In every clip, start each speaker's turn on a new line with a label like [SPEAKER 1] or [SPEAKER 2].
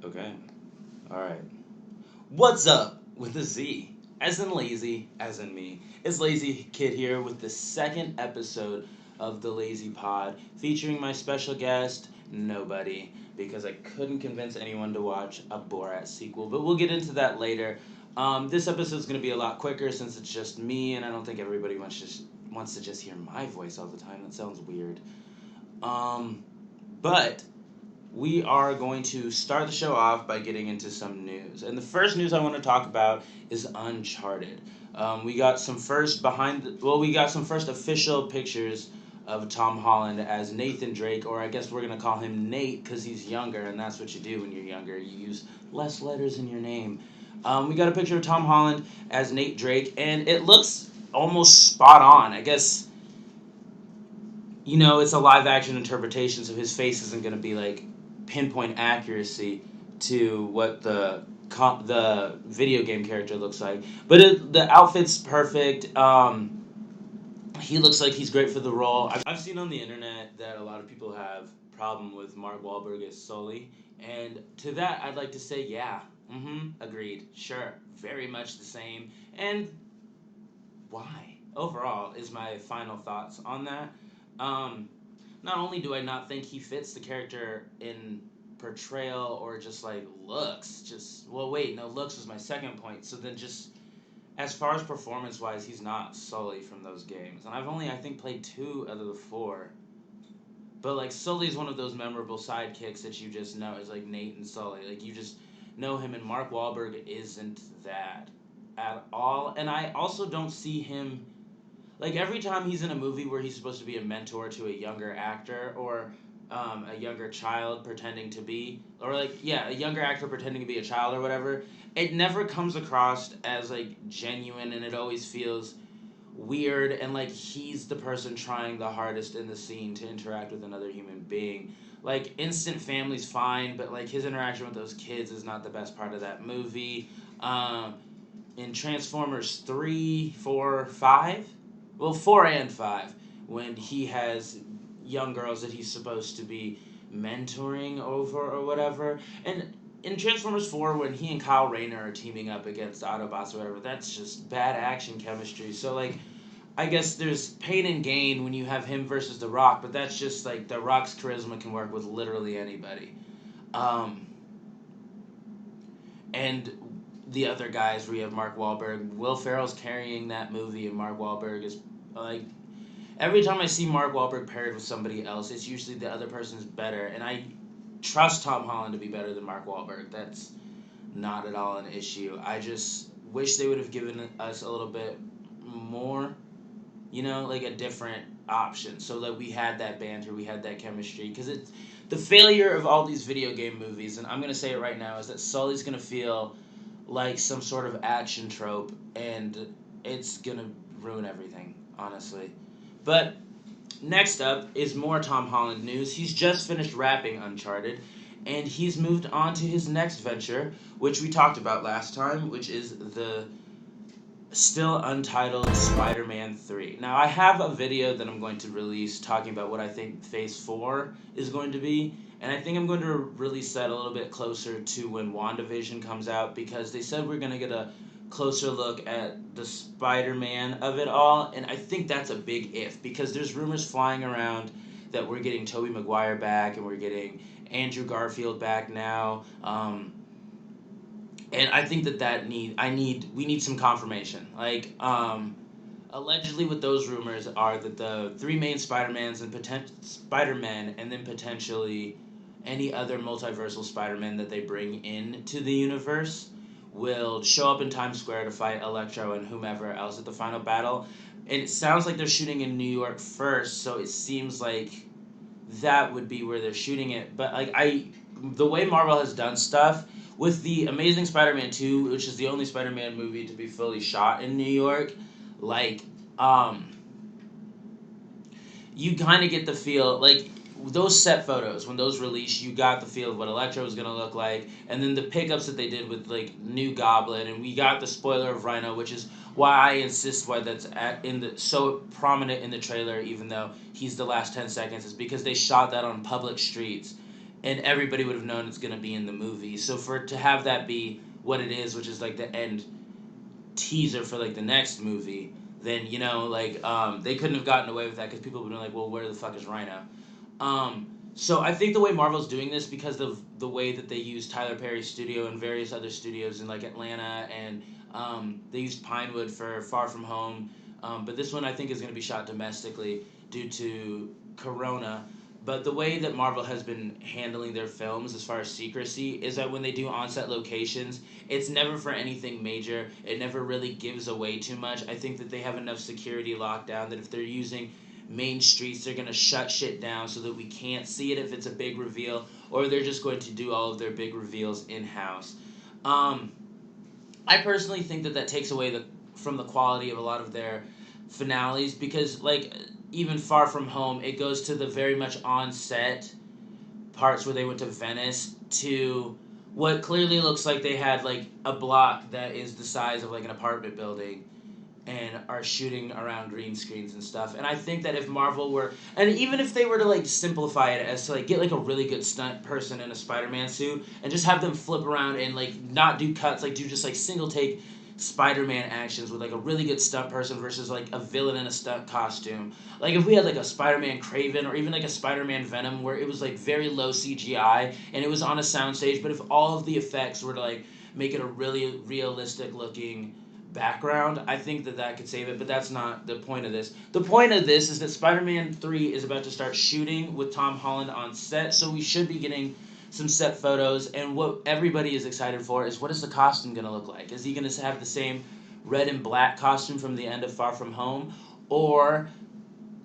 [SPEAKER 1] Okay. All right. What's up with the Z? As in lazy, as in me. It's Lazy Kid here with the second episode of the Lazy Pod, featuring my special guest, Nobody, because I couldn't convince anyone to watch a Borat sequel. But we'll get into that later. This episode's going to be a lot quicker since it's just me, and I don't think everybody wants to just hear my voice all the time. That sounds weird. Um, but we are going to start the show off by getting into some news. And the first news I want to talk about is Uncharted. We got some we got some first official pictures of Tom Holland as Nathan Drake, or I guess we're going to call him Nate because he's younger, and that's what you do when you're younger. You use less letters in your name. We got a picture of Tom Holland as Nate Drake, and it looks almost spot on. I guess it's a live action interpretation, so his face isn't going to be like pinpoint accuracy to what the video game character looks like. But the outfit's perfect. He looks like he's great for the role. I've seen on the internet that a lot of people have problem with Mark Wahlberg as Sully, and to that I'd like to say, yeah, agreed, sure, very much the same. And why? Overall, is my final thoughts on that. Um, Not only do I not think he fits the character in portrayal or just like looks, looks was my second point. So then just as far as performance wise, he's not Sully from those games. And I've only I think played two out of the four. But like Sully's one of those memorable sidekicks that you just know is like Nate and Sully. Like you just know him, and Mark Wahlberg isn't that at all. And I also don't see him like every time he's in a movie where he's supposed to be a mentor to a younger actor or a younger child pretending to be, or like a younger actor pretending to be a child or whatever, it never comes across as like genuine, and it always feels weird and like he's the person trying the hardest in the scene to interact with another human being. Like Instant Family's fine, but like his interaction with those kids is not the best part of that movie. Um, in Transformers 3, 4, 5, well, 4 and 5, when he has young girls that he's supposed to be mentoring over or whatever. And in Transformers 4, when he and Kyle Rayner are teaming up against Autobots or whatever, that's just bad action chemistry. So, like, I guess there's pain and gain when you have him versus The Rock, but that's just like The Rock's charisma can work with literally anybody. Um, and the other guys where you have Mark Wahlberg, Will Ferrell's carrying that movie, and Mark Wahlberg is like every time I see Mark Wahlberg paired with somebody else, it's usually the other person's better, and I trust Tom Holland to be better than Mark Wahlberg. That's not at all an issue. I just wish they would have given us a little bit more, like a different option, so that we had that banter, we had that chemistry. Because it's the failure of all these video game movies, and I'm gonna say it right now, is that Sully's gonna feel like some sort of action trope, and it's gonna ruin everything, honestly. But next up is more Tom Holland news. He's just finished wrapping Uncharted, and he's moved on to his next venture, which we talked about last time, which is the still untitled Spider-Man 3. Now, I have a video that I'm going to release talking about what I think Phase 4 is going to be, and I think I'm going to release that a little bit closer to when WandaVision comes out, because they said we're going to get a closer look at the Spider-Man of it all, and I think that's a big if, because there's rumors flying around that we're getting Tobey Maguire back, and we're getting Andrew Garfield back now, and I think we need some confirmation. Like, allegedly, with those rumers are that the three main Spider-Men, and then potentially any other multiversal Spider-Man that they bring into the universe will show up in Times Square to fight Electro and whomever else at the final battle. And it sounds like they're shooting in New York first, so it seems like that would be where they're shooting it. But like the way Marvel has done stuff with the Amazing Spider-Man 2, which is the only Spider-Man movie to be fully shot in New York, like you kind of get the feel like those set photos when those released, you got the feel of what Electro was gonna look like, and then the pickups that they did with like New Goblin, and we got the spoiler of Rhino, which is why I insist why that's so prominent in the trailer, even though he's the last 10 seconds, is because they shot that on public streets, and everybody would have known it's going to be in the movie. So for it to have that be what it is, which is like the end teaser for like the next movie, then they couldn't have gotten away with that because people would be like, well, where the fuck is Rhino? So I think the way Marvel's doing this, because of the way that they use Tyler Perry's studio and various other studios in like Atlanta, and they used Pinewood for Far From Home, but this one I think is going to be shot domestically due to Corona. But the way that Marvel has been handling their films as far as secrecy is that when they do on-set locations, it's never for anything major. It never really gives away too much. I think that they have enough security locked down that if they're using main streets, they're going to shut shit down so that we can't see it if it's a big reveal, or they're just going to do all of their big reveals in-house. Um, I personally think that takes away from the quality of a lot of their finales, because like even Far From Home, it goes to the very much on set parts where they went to Venice to what clearly looks like they had like a block that is the size of like an apartment building and are shooting around green screens and stuff. And I think that if Marvel were, and even if they were to like simplify it as to like get like a really good stunt person in a Spider-Man suit and just have them flip around and like not do cuts, like do just like single take Spider-Man actions with like a really good stunt person versus like a villain in a stunt costume. Like if we had like a Spider-Man Craven or even like a Spider-Man Venom where it was like very low CGI and it was on a soundstage, but if all of the effects were to like make it a really realistic looking background, I think that could save it, but that's not the point of this. The point of this is that Spider-Man 3 is about to start shooting with Tom Holland on set, so we should be getting some set photos, and what everybody is excited for is what is the costume going to look like? Is he going to have the same red and black costume from the end of Far From Home, or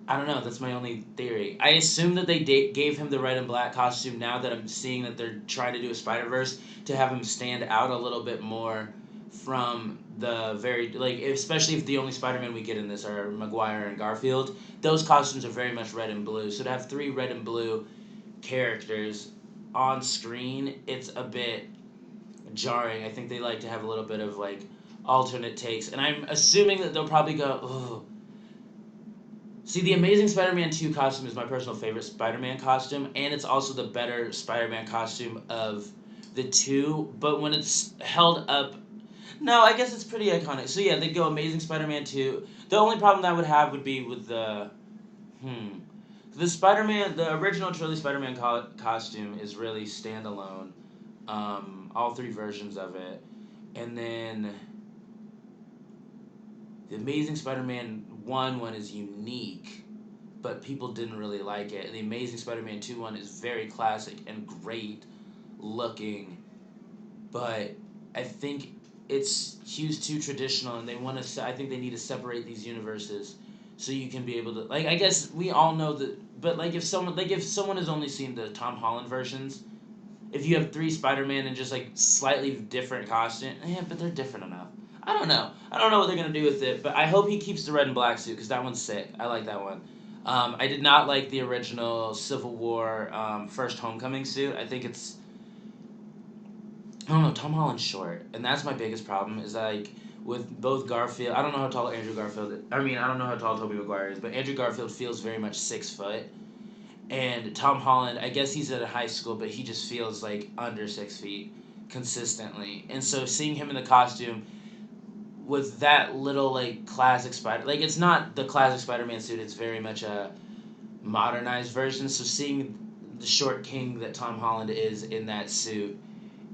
[SPEAKER 1] I don't know, that's my only theory. I assume that they gave him the red and black costume now that I'm seeing that they're trying to do a Spider-Verse to have him stand out a little bit more from the very, like, especially if the only Spider-Man we get in this are Maguire and Garfield. Those costumes are very much red and blue, so to have 3 red and blue characters on screen, it's a bit jarring. I think they like to have a little bit of, like, alternate takes, and I'm assuming that they'll probably go, oh. See, the Amazing Spider-Man 2 costume is my personal favorite Spider-Man costume, and it's also the better Spider-Man costume of the two, but when it's held up, no, I guess it's pretty iconic. So yeah, they'd go Amazing Spider-Man 2. The only problem that I would have would be with the Spider-Man, the original truly Spider-Man costume is really standalone. All 3 versions of it. And then the Amazing Spider-Man 1 one is unique, but people didn't really like it. And the Amazing Spider-Man 2 one is very classic and great looking, but I think it's Hugh's too traditional, and they want to. I think they need to separate these universes so you can be able to, like. I guess we all know that, but like if someone has only seen the Tom Holland versions, if you have 3 Spider-Man and just like slightly different costume, but they're different enough. I don't know. I don't know what they're gonna do with it, but I hope he keeps the red and black suit because that one's sick. I like that one. I did not like the original Civil War first Homecoming suit. I think it's, I don't know, Tom Holland's short, and that's my biggest problem. Is like with both Garfield. I don't know how tall Andrew Garfield is. I mean, I don't know how tall Tobey Maguire is, but Andrew Garfield feels very much 6 foot. And Tom Holland, I guess he's at a high school, but he just feels like under 6 feet consistently. And so seeing him in the costume with that little like classic Spider, like it's not the classic Spider-Man suit. It's very much a modernized version. So seeing the short king that Tom Holland is in that suit,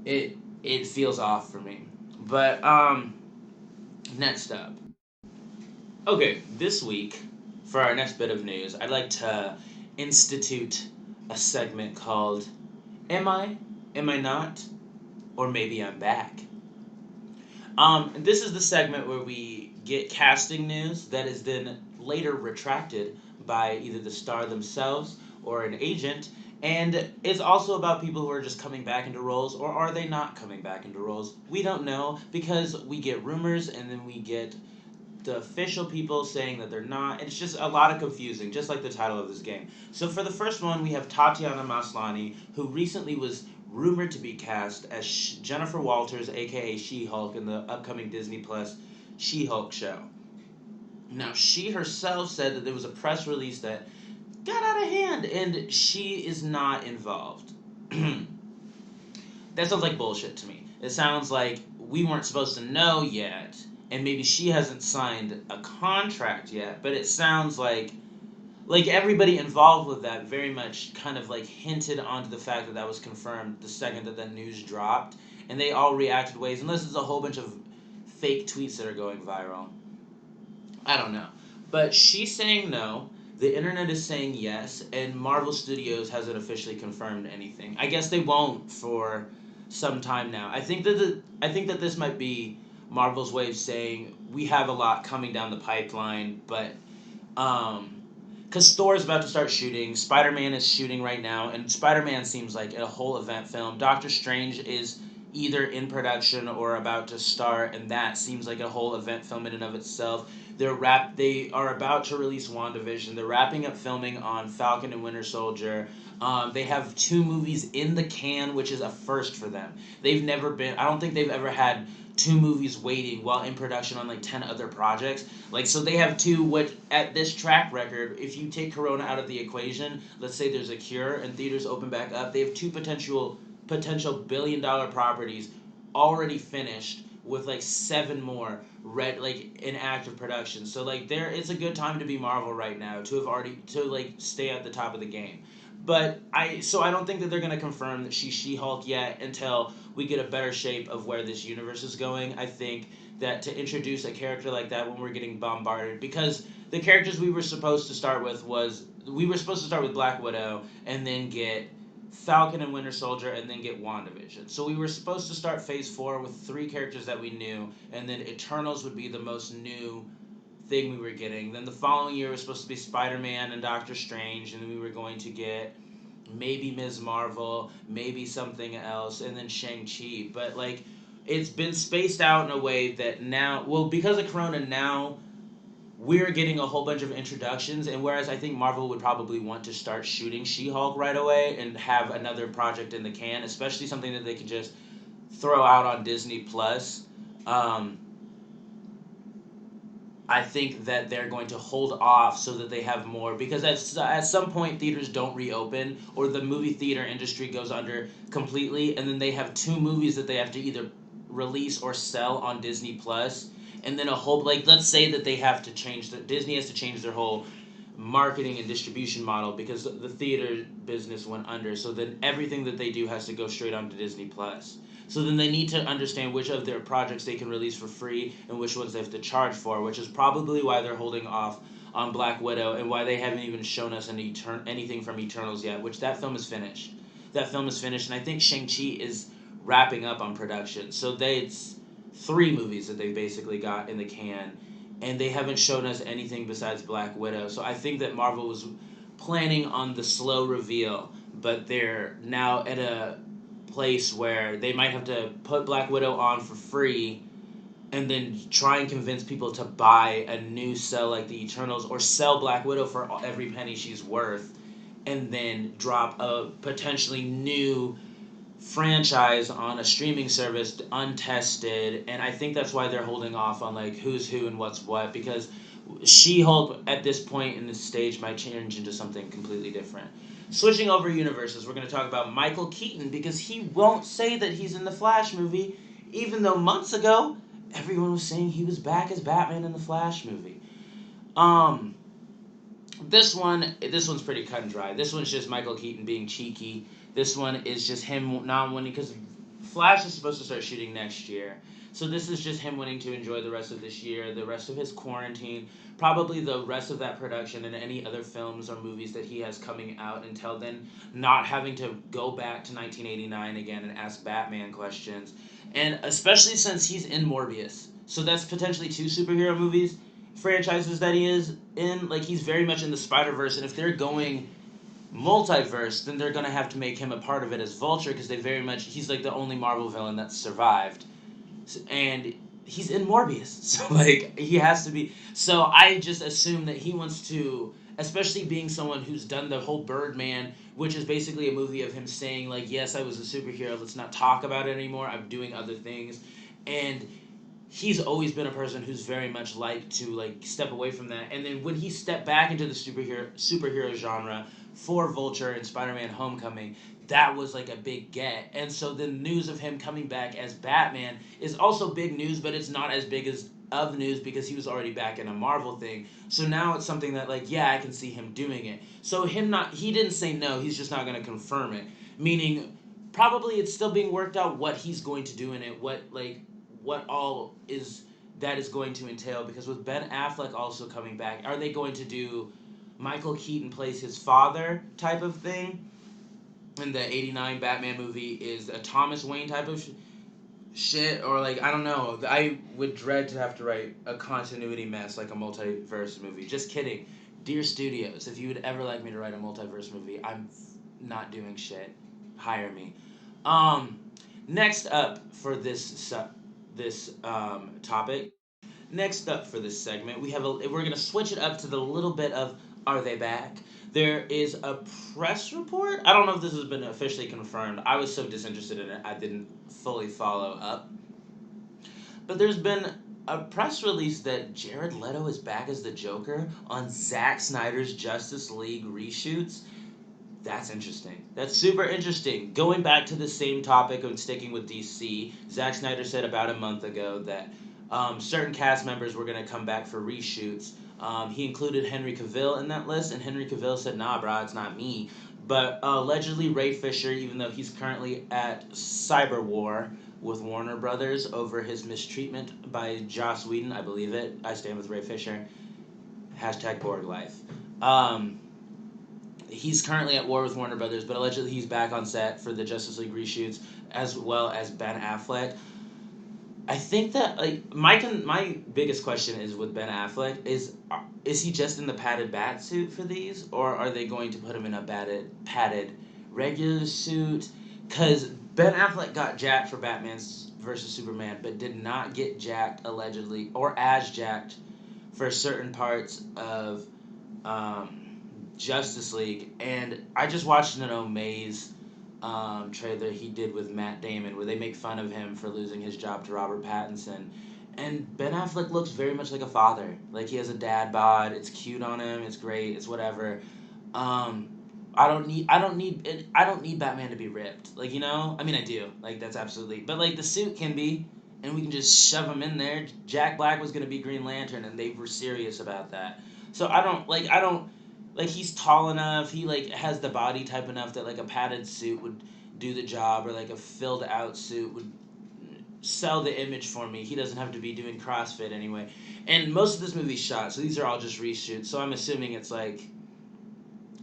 [SPEAKER 1] it feels off for me. But next up, okay, this week for our next bit of news, I'd like to institute a segment called "Am I? Am I not? Or maybe I'm back." This is the segment where we get casting news that is then later retracted by either the star themselves or an agent, and it's also about people who are just coming back into roles, or are they not coming back into roles? We don't know, because we get rumors and then we get the official people saying that they're not. It's just a lot of confusing, just like the title of this game. So for the first one, we have Tatiana Maslany, who recently was rumored to be cast as Jennifer Walters, aka She-Hulk, in the upcoming Disney Plus She-Hulk show. Now, she herself said that there was a press release that got out of hand, and she is not involved. That sounds like bullshit to me. It sounds like we weren't supposed to know yet, and maybe she hasn't signed a contract yet, but it sounds like everybody involved with that very much kind of like hinted onto the fact that that was confirmed the second that the news dropped, and they all reacted ways, unless it's a whole bunch of fake tweets that are going viral. I don't know. But she's saying no. The internet is saying yes, and Marvel Studios hasn't officially confirmed anything. I guess they won't for some time now. I think that this might be Marvel's way of saying we have a lot coming down the pipeline, but because Thor is about to start shooting, Spider Man is shooting right now, and Spider Man seems like a whole event film. Doctor Strange is either in production or about to start, and that seems like a whole event film in and of itself. They are about to release WandaVision. They're wrapping up filming on Falcon and Winter Soldier. They have 2 movies in the can, which is a first for them. They've never been. I don't think they've ever had 2 movies waiting while in production on like 10 other projects. Like, so they have 2, what at this track record, if you take Corona out of the equation, let's say there's a cure and theaters open back up, they have 2 potential billion-dollar properties already finished with like 7 more in active production. So like it's a good time to be Marvel right now to have already to like stay at the top of the game. But I don't think that they're gonna confirm that she's She-Hulk yet until we get a better shape of where this universe is going. I think that to introduce a character like that when we're getting bombarded, because the characters we were supposed to start with Black Widow and then get Falcon and Winter Soldier and then get WandaVision. So we were supposed to start Phase 4 with 3 characters that we knew, and then Eternals would be the most new thing we were getting. Then the following year was supposed to be Spider-Man and Doctor Strange, and then we were going to get maybe Ms. Marvel, maybe something else, and then Shang-Chi. But like, it's been spaced out in a way that now, well, because of Corona now, we're getting a whole bunch of introductions, and whereas I think Marvel would probably want to start shooting She-Hulk right away and have another project in the can, especially something that they could just throw out on Disney Plus. I think that they're going to hold off so that they have more, because at some point theaters don't reopen or the movie theater industry goes under completely, and then they have 2 movies that they have to either release or sell on Disney Plus, and then a whole, like, let's say that they have to change Disney has to change their whole marketing and distribution model because the theater business went under, so then everything that they do has to go straight onto Disney Plus. So then they need to understand which of their projects they can release for free and which ones they have to charge for, which is probably why they're holding off on Black Widow and why they haven't even shown us anything from Eternals yet, which that film is finished. That film is finished, and I think Shang-Chi is wrapping up on production. So it's 3 movies that they basically got in the can, and they haven't shown us anything besides Black Widow. So I think that Marvel was planning on the slow reveal, but they're now at a place where they might have to put Black Widow on for free and then try and convince people to buy a new cell like the Eternals, or sell Black Widow for every penny she's worth, and then drop a potentially new franchise on a streaming service untested. And I think that's why they're holding off on like who's who and what's what, because She-Hulk at this point in this stage might change into something completely different. Switching over universes, we're going to talk about Michael Keaton, because he won't say that he's in the Flash movie, even though months ago everyone was saying he was back as Batman in the Flash movie. This one's pretty cut and dry. This one's just Michael Keaton being cheeky. This one is just him not wanting, because Flash is supposed to start shooting next year. So this is just him wanting to enjoy the rest of this year, the rest of his quarantine, probably the rest of that production and any other films or movies that he has coming out until then, not having to go back to 1989 again and ask Batman questions. And especially since he's in Morbius. So that's potentially 2 superhero movies, franchises that he is in. Like, he's very much in the Spider-Verse, and if they're going multiverse, then they're going to have to make him a part of it as Vulture, because he's like the only Marvel villain that's survived. And he's in Morbius, so like he has to be. So I just assume that he wants to, especially being someone who's done the whole Birdman, which is basically a movie of him saying like, yes, I was a superhero, let's not talk about it anymore, I'm doing other things. And he's always been a person who's very much liked to like step away from that. And then when he stepped back into the superhero genre for Vulture and Spider-Man Homecoming, that was like a big get. And so the news of him coming back as Batman is also big news, but it's not as big as of news because he was already back in a Marvel thing. So now it's something that like, yeah, I can see him doing it. So he didn't say no, he's just not going to confirm it. Meaning probably it's still being worked out what he's going to do in it, what all is that is going to entail, because with Ben Affleck also coming back, are they going to do Michael Keaton plays his father type of thing? And the '89 Batman movie is a Thomas Wayne type of shit, or like I don't know. I would dread to have to write a continuity mess like a multiverse movie. Just kidding, dear studios. If you would ever like me to write a multiverse movie, I'm not doing shit. Hire me. Um, Next up for this topic. Next up for this segment, we're gonna switch it up to the little bit of are they back? There is a press report. I don't know if this has been officially confirmed. I was so disinterested in it, I didn't fully follow up. But there's been a press release that Jared Leto is back as the Joker on Zack Snyder's Justice League reshoots. That's interesting. That's super interesting. Going back to the same topic and sticking with DC, Zack Snyder said about a month ago that certain cast members were going to come back for reshoots. He included Henry Cavill in that list, and Henry Cavill said, nah, bro, it's not me. But allegedly, Ray Fisher, even though he's currently at Cyber War with Warner Brothers over his mistreatment by Joss Whedon, I believe it. I stand with Ray Fisher. Hashtag Borg life. He's currently at war with Warner Brothers, but allegedly he's back on set for the Justice League reshoots, as well as Ben Affleck. I think that like my biggest question is with Ben Affleck is he just in the padded bat suit for these, or are they going to put him in a padded regular suit? Because Ben Affleck got jacked for Batman's versus Superman, but did not get jacked allegedly or as jacked for certain parts of Justice League. And I just watched an Omaze trailer he did with Matt Damon where they make fun of him for losing his job to Robert Pattinson. And Ben Affleck looks very much like a father. Like he has a dad bod. It's cute on him. It's great. It's whatever. I don't need Batman to be ripped. Like, you know? I mean, I do. Like, that's absolutely. But like the suit can be, and we can just shove him in there. Jack Black was gonna be Green Lantern, and they were serious about that. So I don't like he's tall enough, he like has the body type enough that like a padded suit would do the job, or like a filled out suit would sell the image for me. He doesn't have to be doing CrossFit anyway. And most of this movie's shot, so these are all just reshoots. So I'm assuming it's like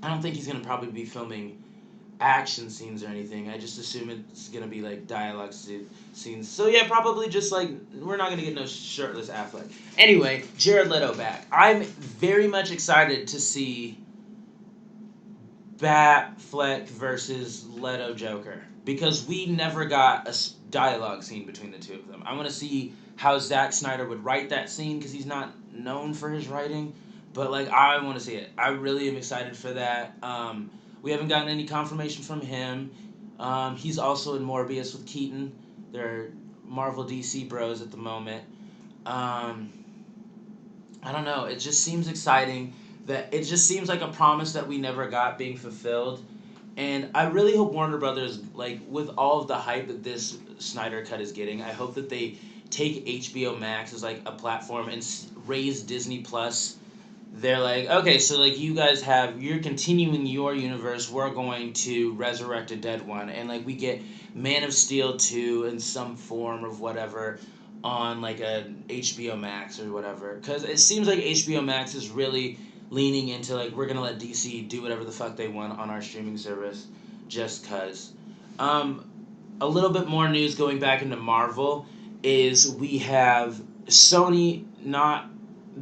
[SPEAKER 1] I don't think he's gonna probably be filming action scenes or anything. I just assume it's gonna be like dialogue scenes. So yeah, probably just like we're not gonna get no shirtless Affleck. Anyway, Jared Leto back. I'm very much excited to see Batfleck versus Leto Joker because we never got a dialogue scene between the two of them. I want to see how Zack Snyder would write that scene because he's not known for his writing. But like I want to see it. I really am excited for that. We haven't gotten any confirmation from him. He's also in Morbius with Keaton. They're Marvel DC bros at the moment. I don't know. It just seems exciting. It just seems like a promise that we never got being fulfilled. And I really hope Warner Brothers, like with all of the hype that this Snyder Cut is getting, I hope that they take HBO Max as like a platform and raise Disney Plus. They're like, okay, so like you're continuing your universe, we're going to resurrect a dead one, and like we get Man of Steel 2 in some form of whatever on like a HBO Max or whatever, because it seems like HBO Max is really leaning into like we're gonna let DC do whatever the fuck they want on our streaming service, just cause. A little bit more news going back into Marvel is we have Sony not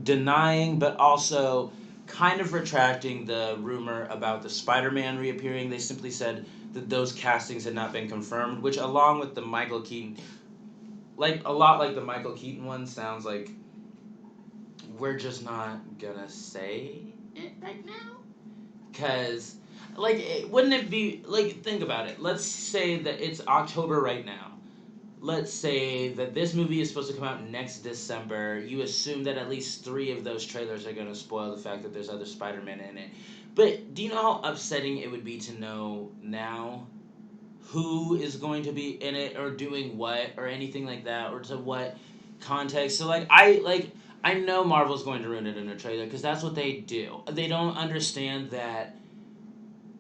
[SPEAKER 1] denying but also kind of retracting the rumor about the Spider-Man reappearing. They simply said that those castings had not been confirmed, which along with the Michael Keaton, like a lot like the Michael Keaton one, sounds like we're just not gonna say it right now. Cause like wouldn't it be like, think about it, let's say that it's October right now. Let's say that this movie is supposed to come out next December. You assume that at least 3 of those trailers are going to spoil the fact that there's other Spider-Man in it. But do you know how upsetting it would be to know now who is going to be in it or doing what or anything like that or to what context. So I know Marvel's going to ruin it in a trailer because that's what they do. They don't understand that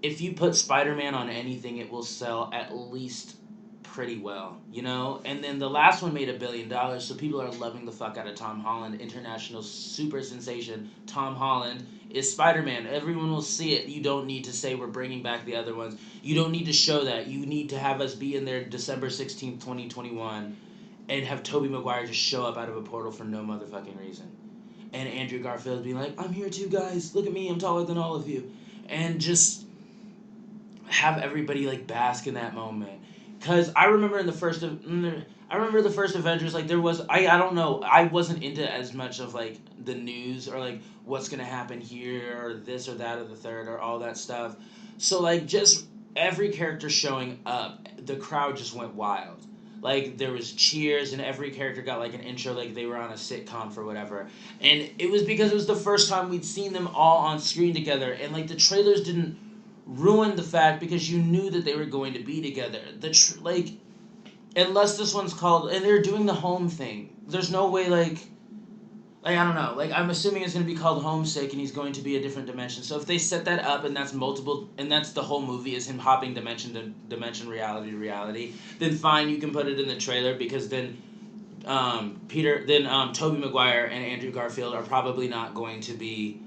[SPEAKER 1] if you put Spider-Man on anything, it will sell at least pretty well, you know? And then the last one made $1 billion, so people are loving the fuck out of Tom Holland. International super sensation Tom Holland is Spider-Man. Everyone will see it. You don't need to say we're bringing back the other ones. You don't need to show that. You need to have us be in there December 16th, 2021, and have Tobey Maguire just show up out of a portal for no motherfucking reason. And Andrew Garfield being like, I'm here too, guys. Look at me. I'm taller than all of you. And just have everybody like bask in that moment. Cause I remember I remember the first Avengers. Like there was I don't know. I wasn't into as much of like the news or like what's gonna happen here or this or that or the third or all that stuff. So like just every character showing up, the crowd just went wild. Like there was cheers and every character got like an intro like they were on a sitcom for whatever. And it was because it was the first time we'd seen them all on screen together and like the trailers didn't ruin the fact because you knew that they were going to be together. Unless this one's called and they're doing the home thing. There's no way I don't know. Like I'm assuming it's going to be called Homesick and he's going to be a different dimension. So if they set that up and that's multiple and that's the whole movie is him hopping dimension to dimension, reality to reality, then fine, you can put it in the trailer because then Tobey Maguire and Andrew Garfield are probably not going to be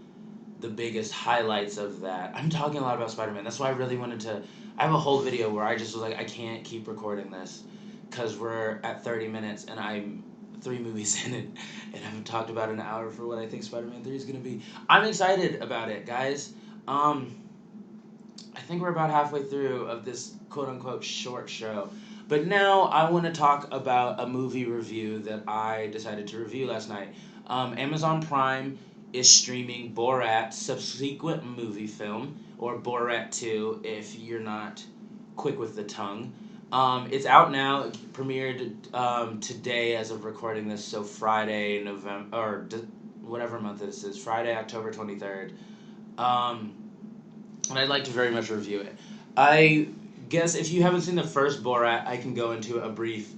[SPEAKER 1] the biggest highlights of that. I'm talking a lot about Spider-Man. That's why I really wanted to. I have a whole video where I just was like, I can't keep recording this because we're at 30 minutes and I'm 3 movies in it and I've talked about an hour for what I think Spider-Man 3 is going to be. I'm excited about it, guys. I think we're about halfway through of this quote-unquote short show. But now I want to talk about a movie review that I decided to review last night. Amazon Prime is streaming Borat subsequent movie film, or Borat 2 if you're not quick with the tongue. It's out now. It premiered today as of recording this, so Friday, November, or whatever month this is, Friday, October 23rd. And I'd like to very much review it. I guess if you haven't seen the first Borat, I can go into a brief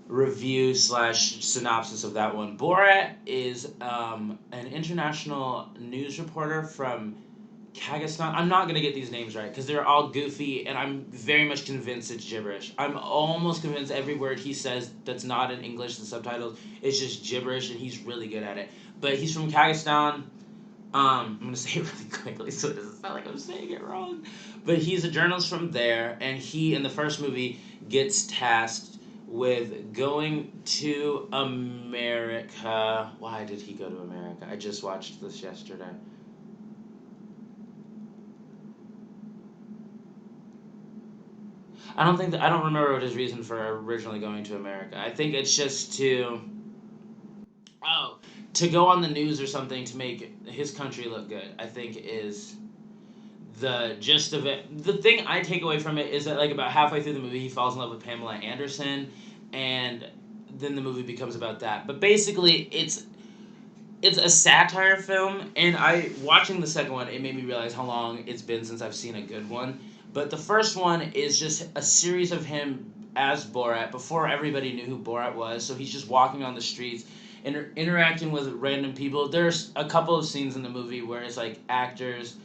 [SPEAKER 1] review / synopsis of that one. Borat is an international news reporter from Kazakhstan. I'm not going to get these names right because they're all goofy and I'm very much convinced it's gibberish. I'm almost convinced every word he says that's not in English, the subtitles, is just gibberish and he's really good at it. But he's from Kazakhstan. I'm going to say it really quickly so it doesn't sound like I'm saying it wrong. But he's a journalist from there and he, in the first movie, gets tasked with going to America. Why did he go to America? I just watched this yesterday. I don't remember what his reason for originally going to America. I think it's just to go on the news or something to make his country look good. I think is the gist of it. The thing I take away from it is that like about halfway through the movie he falls in love with Pamela Anderson and then the movie becomes about that. But basically it's a satire film and watching the second one it made me realize how long it's been since I've seen a good one. But the first one is just a series of him as Borat before everybody knew who Borat was. So he's just walking on the streets interacting with random people. There's a couple of scenes in the movie where it's like actors.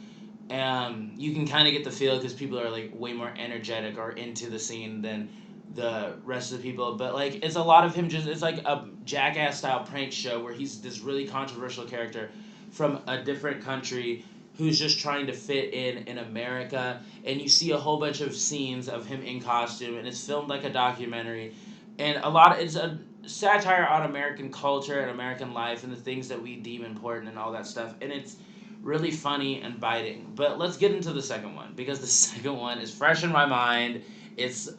[SPEAKER 1] You can kind of get the feel because people are like way more energetic or into the scene than the rest of the people. But like it's a lot of him it's like a Jackass style prank show where he's this really controversial character from a different country who's just trying to fit in America. And you see a whole bunch of scenes of him in costume and it's filmed like a documentary. And it's a satire on American culture and American life and the things that we deem important and all that stuff. And it's really funny and biting. But let's get into the second one because the second one is fresh in my mind. It's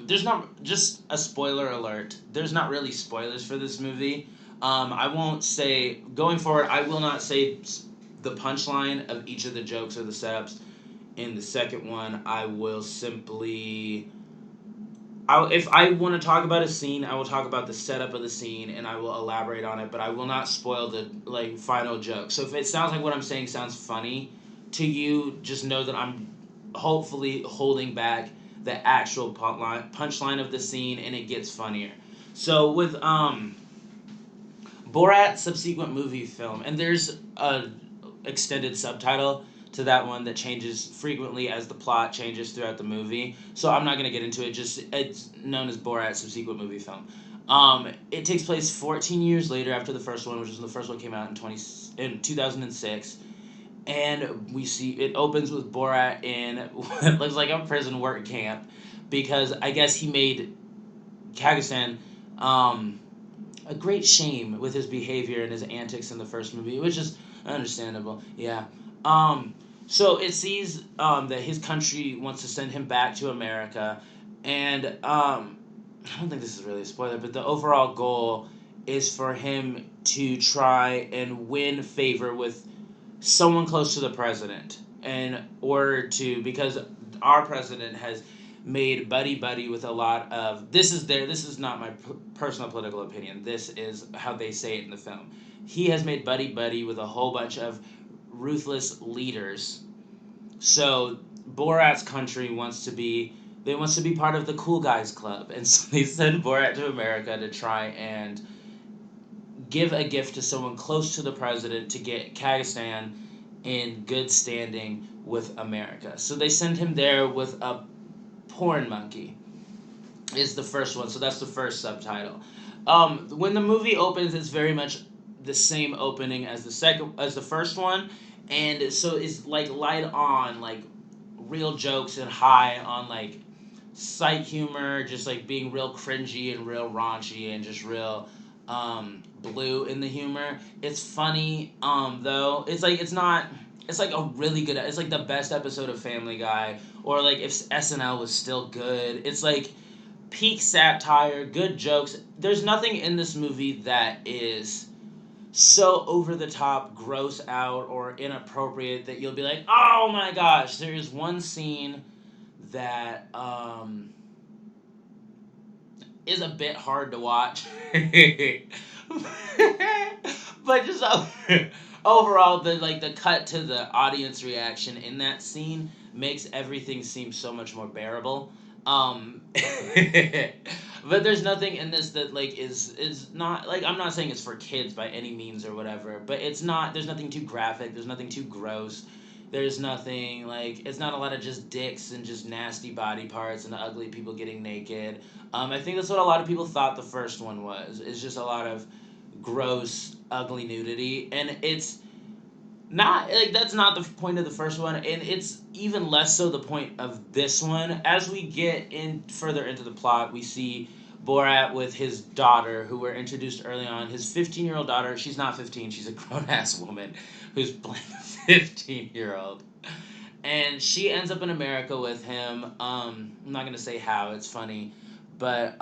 [SPEAKER 1] there's not just a spoiler alert. There's not really spoilers for this movie. I won't say going forward. I will not say the punchline of each of the jokes or the setups in the second one. I will simply. If I want to talk about a scene, I will talk about the setup of the scene and I will elaborate on it, but I will not spoil the final joke. So if it sounds like what I'm saying sounds funny to you, just know that I'm hopefully holding back the actual punchline of the scene, and it gets funnier. So with Borat subsequent movie film, and there's a extended subtitle to that one that changes frequently as the plot changes throughout the movie. So I'm not gonna get into it. Just it's known as Borat subsequent movie film. It takes place 14 years later after the first one, which is when the first one came out in 2006, and we see it opens with Borat in what looks like a prison work camp, because I guess he made Kazakhstan um, a great shame with his behavior and his antics in the first movie, which is understandable. Yeah. Um, so it sees that his country wants to send him back to America, and I don't think this is really a spoiler, but the overall goal is for him to try and win favor with someone close to the president in order to, because our president has made buddy buddy with a lot of, this is not my personal political opinion, this is how they say it in the film. He has made buddy buddy with a whole bunch of ruthless leaders. So Borat's country wants to be part of the cool guys club, and so they send Borat to America to try and give a gift to someone close to the president to get Kazakhstan in good standing with America. So they send him there with a porn monkey. Is the first one, so that's the first subtitle. When the movie opens, it's very much the same opening as the first one, and so it's like light on, like real jokes and high on like sight humor, just like being real cringy and real raunchy and just real blue in the humor. It's funny, though. It's like a really good. It's like the best episode of Family Guy, or like if SNL was still good. It's like peak satire, good jokes. There's nothing in this movie that is so over the top, gross out, or inappropriate that you'll be like, oh my gosh. There is one scene that is a bit hard to watch. But just overall, the cut to the audience reaction in that scene makes everything seem so much more bearable. But there's nothing in this that like is not like, I'm not saying it's for kids by any means or whatever, but it's not. There's nothing too graphic. There's nothing too gross. There's nothing like, it's not a lot of just dicks and just nasty body parts and ugly people getting naked. I think that's what a lot of people thought the first one was. It's just a lot of gross, ugly nudity, and it's not like, that's not the point of the first one, and it's even less so the point of this one. As we get in further into the plot, we see Borat with his daughter, who we're introduced early on. His 15-year-old daughter. She's not 15. She's a grown ass woman who's playing a 15-year-old, and she ends up in America with him. I'm not gonna say how. It's funny, but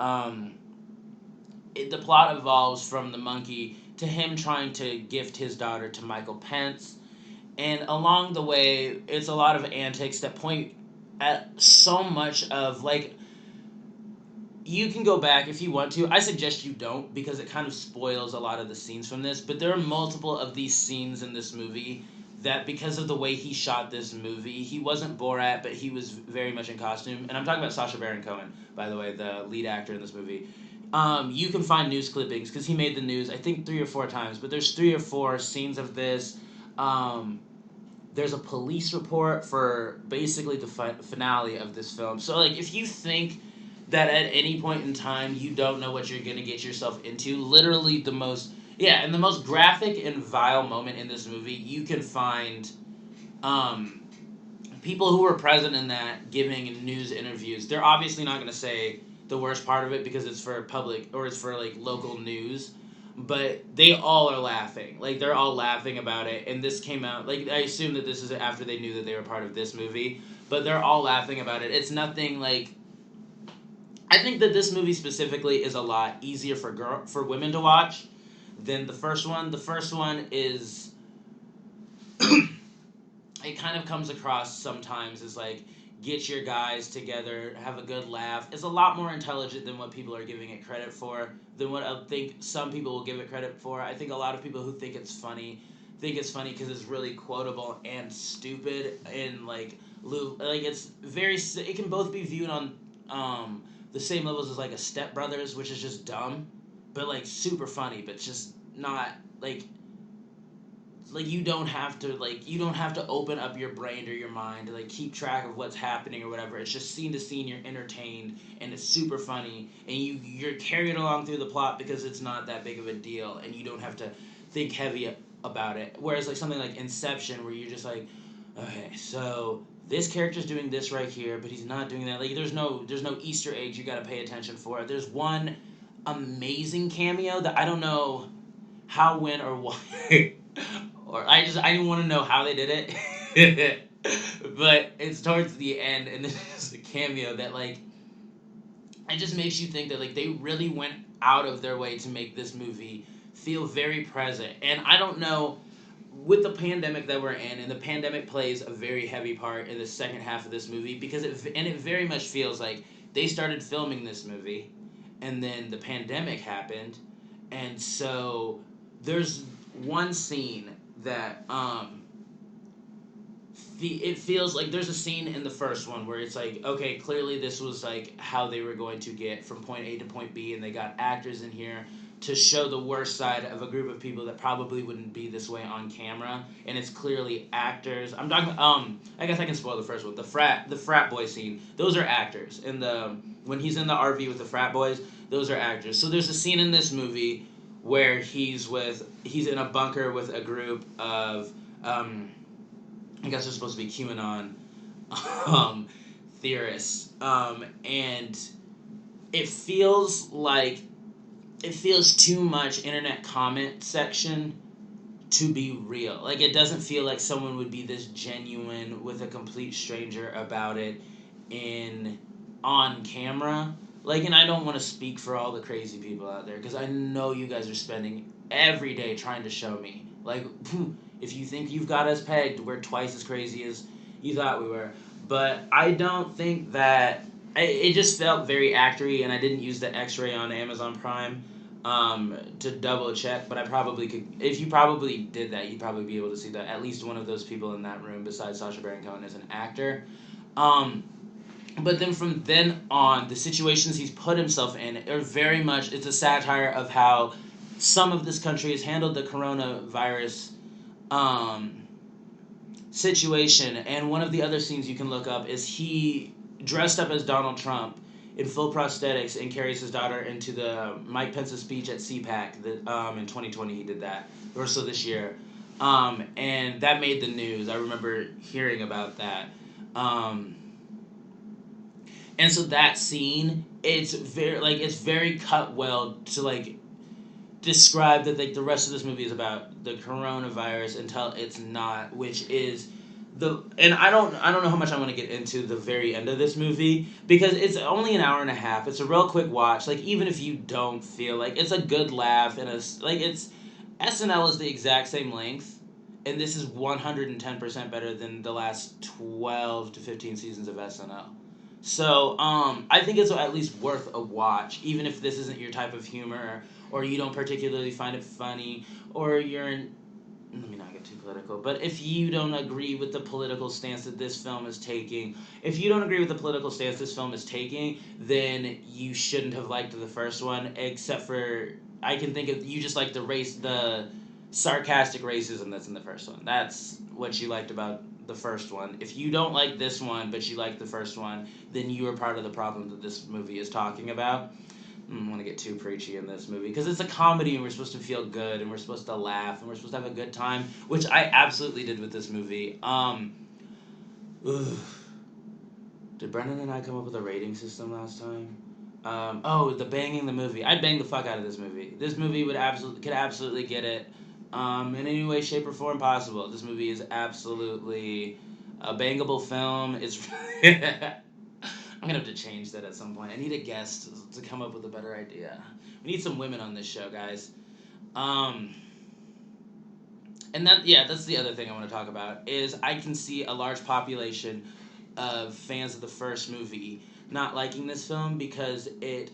[SPEAKER 1] the plot evolves from the monkey to him trying to gift his daughter to Michael Pence. And along the way, it's a lot of antics that point at so much of, like, you can go back if you want to. I suggest you don't, because it kind of spoils a lot of the scenes from this. But there are multiple of these scenes in this movie that, because of the way he shot this movie, he wasn't Borat, but he was very much in costume. And I'm talking about Sacha Baron Cohen, by the way, the lead actor in this movie. You can find news clippings, because he made the news, I think, 3 or 4 times. But there's 3 or 4 scenes of this. There's a police report for basically the finale of this film. So, like, if you think that at any point in time you don't know what you're going to get yourself into, literally the most, yeah, and the most graphic and vile moment in this movie, you can find people who were present in that giving news interviews. They're obviously not going to say the worst part of it because it's for public, or it's for, like, local news. But they all are laughing. Like, they're all laughing about it. And this came out, like, I assume that this is after they knew that they were part of this movie. But they're all laughing about it. It's nothing, like, I think that this movie specifically is a lot easier for women to watch than the first one. The first one is, it kind of comes across sometimes as, like, get your guys together, have a good laugh. It's a lot more intelligent than what people are giving it credit for, than what I think some people will give it credit for. I think a lot of people who think it's funny because it's really quotable and stupid, and, like, like it's very. It can both be viewed on the same levels as like a Step Brothers, which is just dumb, but like super funny, but just not like you don't have to open up your brain or your mind to like keep track of what's happening or whatever. It's just scene to scene, you're entertained and it's super funny, and you're carried along through the plot because it's not that big of a deal and you don't have to think heavy about it. Whereas like something like Inception, where you're just like, okay, so this character's doing this right here, but he's not doing that. Like there's no Easter eggs you got to pay attention for. There's one amazing cameo that I don't know how, when, or why. Or I didn't want to know how they did it. But it's towards the end, and there's a cameo that like it just makes you think that like they really went out of their way to make this movie feel very present. And I don't know, with the pandemic that we're in, and the pandemic plays a very heavy part in the second half of this movie because it very much feels like they started filming this movie, and then the pandemic happened, and so there's one scene that it feels like there's a scene in the first one where it's like, okay, clearly this was like how they were going to get from point A to point B, and they got actors in here to show the worst side of a group of people that probably wouldn't be this way on camera, and it's clearly actors. I'm talking. I guess I can spoil the first one. The frat boy scene. Those are actors. And the when he's in the RV with the frat boys, those are actors. So there's a scene in this movie where he's in a bunker with a group of I guess they're supposed to be QAnon theorists, and it feels like it feels too much internet comment section to be real. Like it doesn't feel like someone would be this genuine with a complete stranger about it in on camera. Like, and I don't want to speak for all the crazy people out there because I know you guys are spending every day trying to show me. Like, if you think you've got us pegged, we're twice as crazy as you thought we were. But I don't think that it just felt very actory, and I didn't use the X-ray on Amazon Prime to double check. But I probably could. If you probably did that, you'd probably be able to see that at least one of those people in that room, besides Sacha Baron Cohen, is an actor. But then from then on, the situations he's put himself in are very much, it's a satire of how some of this country has handled the coronavirus situation. And one of the other scenes you can look up is he dressed up as Donald Trump in full prosthetics and carries his daughter into the Mike Pence's speech at CPAC. That in 2020 he did that, or so this year. And that made the news. I remember hearing about that. And so that scene, it's very cut well to like describe that like the rest of this movie is about the coronavirus until it's not, which is and I don't know how much I want to get into the very end of this movie because it's only an hour and a half. It's a real quick watch. Like even if you don't feel like it's a good laugh and it's SNL is the exact same length, and this is 110% better than the last 12 to 15 seasons of SNL. So, I think it's at least worth a watch, even if this isn't your type of humor, or you don't particularly find it funny, or let me not get too political, but if you don't agree with the political stance that this film is taking, then you shouldn't have liked the first one, except for, I can think of, you just like the sarcastic racism that's in the first one. That's what you liked about the first one. If you don't like this one, but you like the first one, then you are part of the problem that this movie is talking about. I don't want to get too preachy in this movie, because it's a comedy and we're supposed to feel good and we're supposed to laugh and we're supposed to have a good time, which I absolutely did with this movie. Did Brendan and I come up with a rating system last time? The banging the movie. I'd bang the fuck out of this movie. This movie could absolutely get it. In any way, shape, or form possible. This movie is absolutely a bangable film. It's I'm gonna have to change that at some point. I need a guest to come up with a better idea. We need some women on this show, guys. And that's the other thing I want to talk about is I can see a large population of fans of the first movie not liking this film because it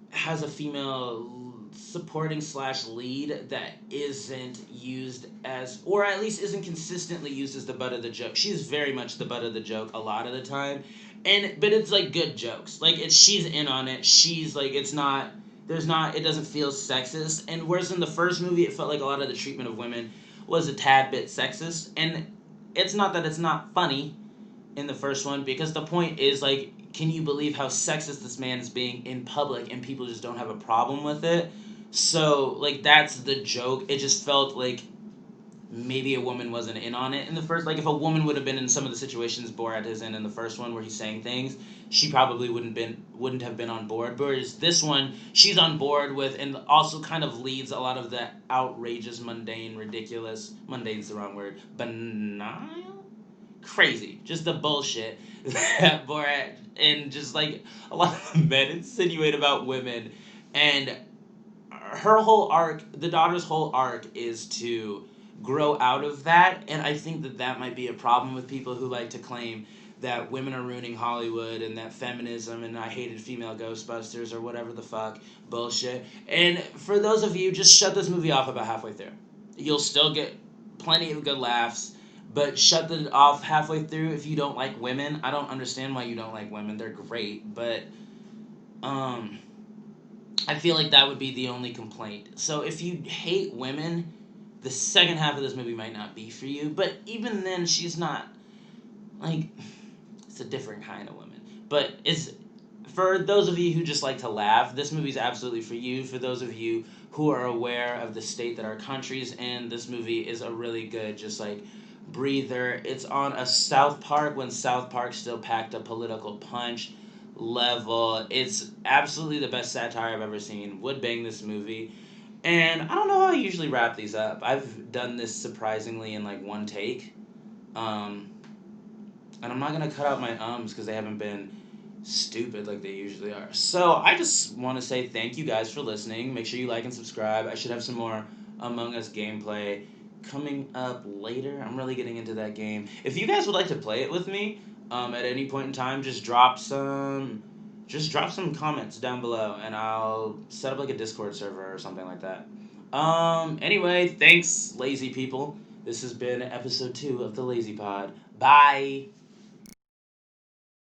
[SPEAKER 1] has a female supporting slash lead that isn't used as, or at least isn't consistently used as the butt of the joke. She's very much the butt of the joke a lot of the time, but it's like good jokes. Like she's in on it. She's like it's not. There's not. It doesn't feel sexist. And whereas in the first movie, it felt like a lot of the treatment of women was a tad bit sexist. And it's not that it's not funny in the first one, because the point is like, can you believe how sexist this man is being in public, and people just don't have a problem with it? So like that's the joke. It just felt like maybe a woman wasn't in on it in the first. Like if a woman would have been in some of the situations Borat is in the first one where he's saying things, she probably wouldn't have been on board. Whereas this one, she's on board with, and also kind of leads a lot of the outrageous, mundane, ridiculous. Mundane's the wrong word. Banal, crazy, just the bullshit that Borat and just like a lot of the men insinuate about women, and her whole arc, the daughter's whole arc, is to grow out of that. And I think that that might be a problem with people who like to claim that women are ruining Hollywood and that feminism and I hated female Ghostbusters or whatever the fuck bullshit. And for those of you, just shut this movie off about halfway through. You'll still get plenty of good laughs, but shut it off halfway through if you don't like women. I don't understand why you don't like women. They're great, but I feel like that would be the only complaint. So if you hate women, the second half of this movie might not be for you. But even then, she's not, like, it's a different kind of woman. But it's, for those of you who just like to laugh, this movie's absolutely for you. For those of you who are aware of the state that our country's in, this movie is a really good, just like, breather. It's on a South Park when South Park still packed a political punch level. It's absolutely the best satire I've ever seen. Would bang this movie. And I don't know how I usually wrap these up. I've done this surprisingly in like one take. And I'm not going to cut out my ums because they haven't been stupid like they usually are. So I just want to say thank you guys for listening. Make sure you like and subscribe. I should have some more Among Us gameplay coming up later. I'm really getting into that game. If you guys would like to play it with me at any point in time, just drop some comments down below and I'll set up like a Discord server or something like that. Anyway, thanks lazy people. This has been episode 2 of the Lazy Pod. Bye.